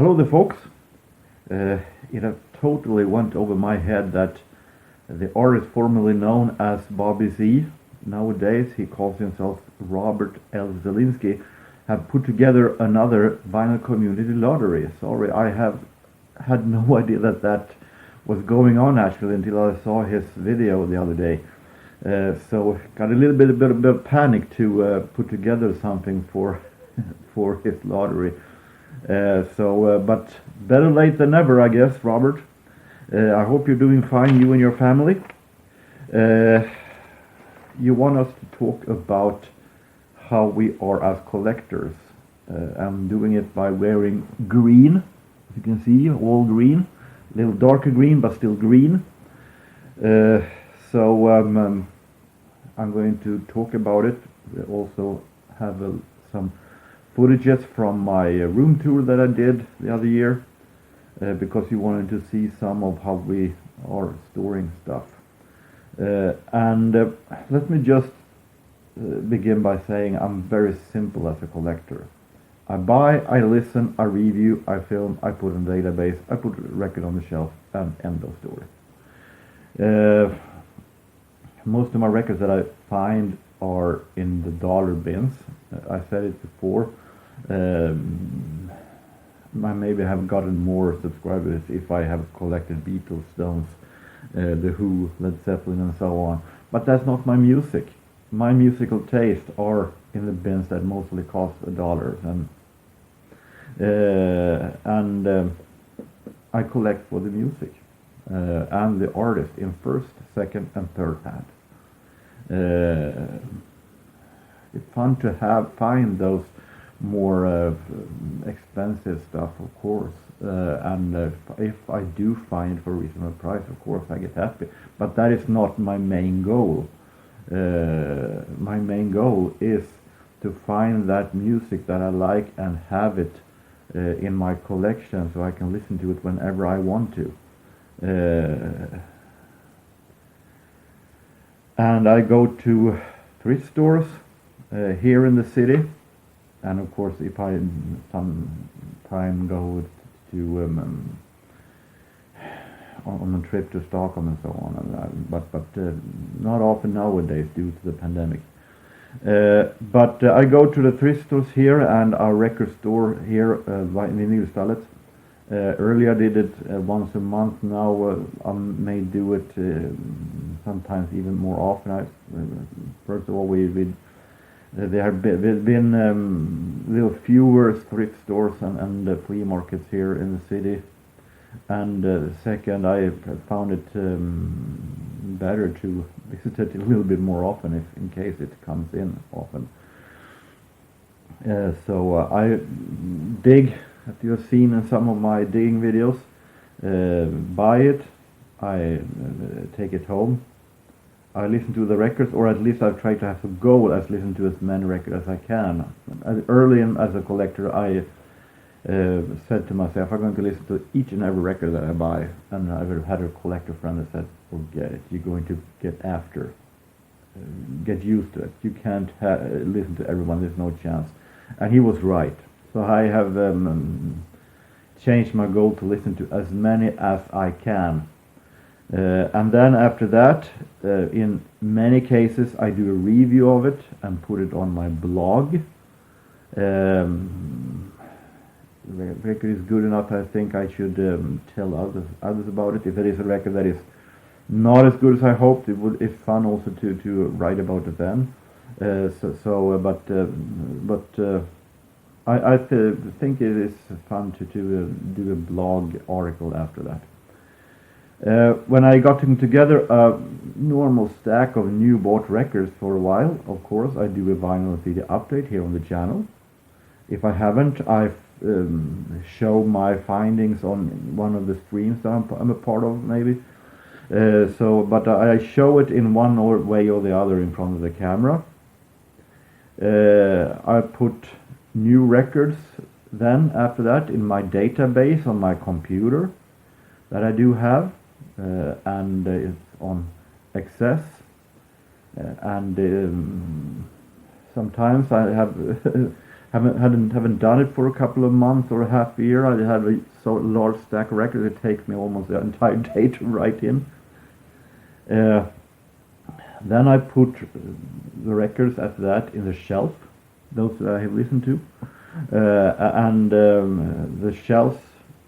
Hello there, folks. It totally went over my head that the artist formerly known as Bobby Z, nowadays he calls himself Robert L. Zalinskis, have put together another vinyl community lottery. Sorry, I have had no idea that was going on actually until I saw his video the other day. So got a little bit of panic to put together something for for his lottery. But better late than never, I guess, Robert. I hope you're doing fine, you and your family. You want us to talk about how we are as collectors. I'm doing it by wearing green. As you can see, all green. A little darker green, but still green. I'm going to talk about it. We also have some footages from my room tour that I did the other year, because you wanted to see some of how we are storing stuff. Let me just begin by saying I'm very simple as a collector. I buy, I listen, I review, I film, I put in a database, I put a record on the shelf, and end of story. Most of my records that I find are in the dollar bins. I said it before. I maybe have gotten more subscribers if I have collected Beatles, Stones, The Who, Led Zeppelin, and so on. But that's not my music. My musical tastes are in the bins that mostly cost $1, and I collect for the music and the artist in first, second, and third hand. It's fun to find those more expensive stuff, of course, and if I do find it for a reasonable price, of course I get happy. But that is not my main goal. My main goal is to find that music that I like and have it in my collection, so I can listen to it whenever I want to. And I go to thrift stores here in the city, and of course if I sometime go to on a trip to Stockholm and so on, but not often nowadays due to the pandemic. But I go to the thrift stores here and our record store here in Nilstallet. Earlier I did it once a month. Now I may do it sometimes even more often. First of all, there have been little fewer thrift stores and flea markets here in the city. And second, I found it better to visit it a little bit more often, in case it comes in often. I dig, as you have seen in some of my digging videos, buy it, I take it home, I listen to the records, or at least I try to have a goal as listen to as many records as I can. Early as a collector, I said to myself, I'm going to listen to each and every record that I buy. And I had a collector friend that said, forget it, you're going to get used to it. You can't listen to everyone, there's no chance. And he was right. So I have changed my goal to listen to as many as I can. And then after that, in many cases, I do a review of it and put it on my blog. The record is good enough, I think I should tell others about it. If it is a record that is not as good as I hoped, it's fun also to write about it then. I think it is fun to do a blog article after that. When I got together a normal stack of new bought records for a while, of course I do a vinyl CD update here on the channel. If I haven't, I show my findings on one of the streams that I'm a part of, maybe. But I show it in one way or the other in front of the camera. I put new records then after that in my database on my computer that I do have, and it's on Access. And sometimes I have Haven't done it for a couple of months or a half year. I had a so large stack of records. It takes me almost the entire day to write in. Then I put the records after that in the shelf, those that I have listened to, and the shelves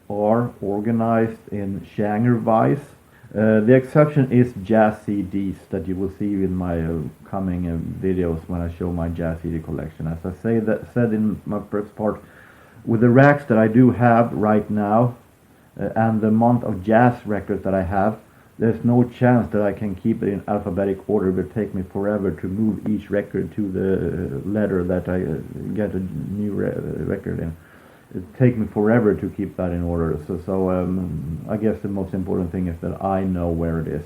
are organized in genre-wise. The exception is jazz CDs that you will see in my coming videos when I show my jazz CD collection. As I said in my first part, with the racks that I do have right now and the amount of jazz records that I have, there's no chance that I can keep it in alphabetic order. It will take me forever to move each record to the letter that I get a new record in. It takes me forever to keep that in order. So I guess the most important thing is that I know where it is.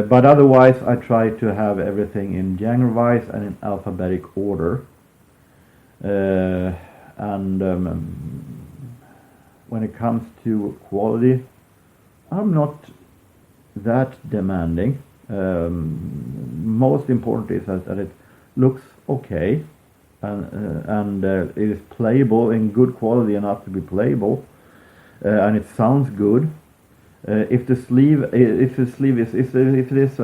But otherwise, I try to have everything in genre-wise and in alphabetic order. When it comes to quality, I'm not that demanding. Most important is that it looks okay and it is playable in good quality enough to be playable, and it sounds good. If the sleeve is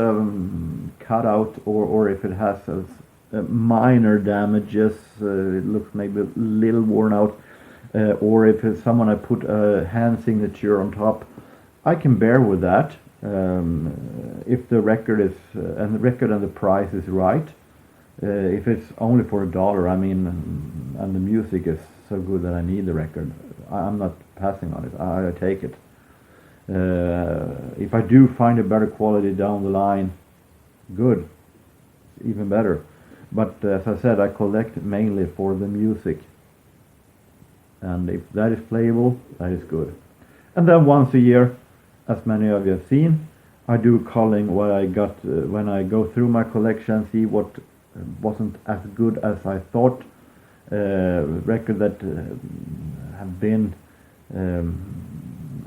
cut out or if it has minor damages, it looks maybe a little worn out, or if it's someone I put a hand signature on top, I can bear with that. If the record is and the price is right. If it's only for $1, I mean, and the music is so good that I need the record, I'm not passing on it. I take it. If I do find a better quality down the line, good, even better. But as I said, I collect mainly for the music. And if that is playable, that is good. And then once a year, as many of you have seen, I do culling what I got when I go through my collection, see what wasn't as good as I thought. Record that have been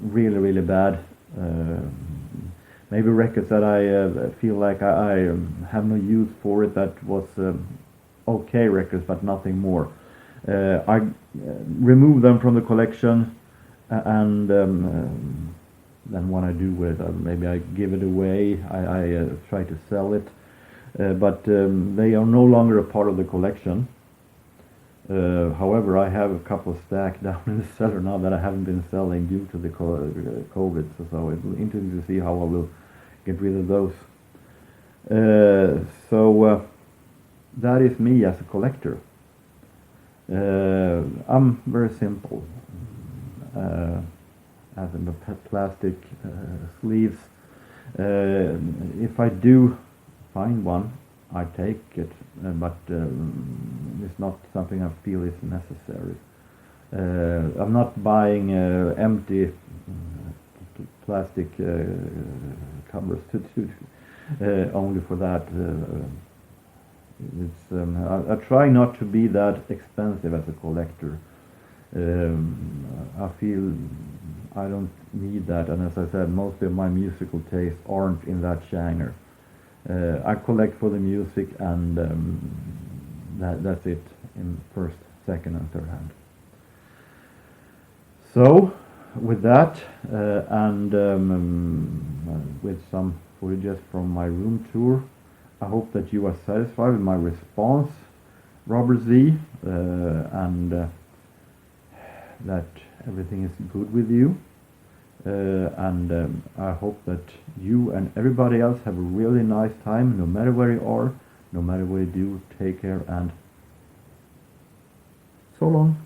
really bad. Maybe records that I feel like I have no use for it, that was okay records but nothing more. I remove them from the collection, and then what I do with it, maybe I give it away, I try to sell it, but they are no longer a part of the collection. However, I have a couple stacked down in the cellar now that I haven't been selling due to the COVID, so it's interesting to see how I will get rid of those. That is me as a collector. I'm very simple. As in the plastic sleeves. If I do find one, I take it, but it's not something I feel is necessary. I'm not buying empty plastic covers only for that. I try not to be that expensive as a collector. I feel I don't need that, and as I said, most of my musical tastes aren't in that genre. I collect for the music, and that's it in first, second, and third hand. So, with that, and with some footage from my room tour, I hope that you are satisfied with my response, Robert Z, and that everything is good with you. And I hope that you and everybody else have a really nice time, no matter where you are, no matter what you do. Take care, and so long.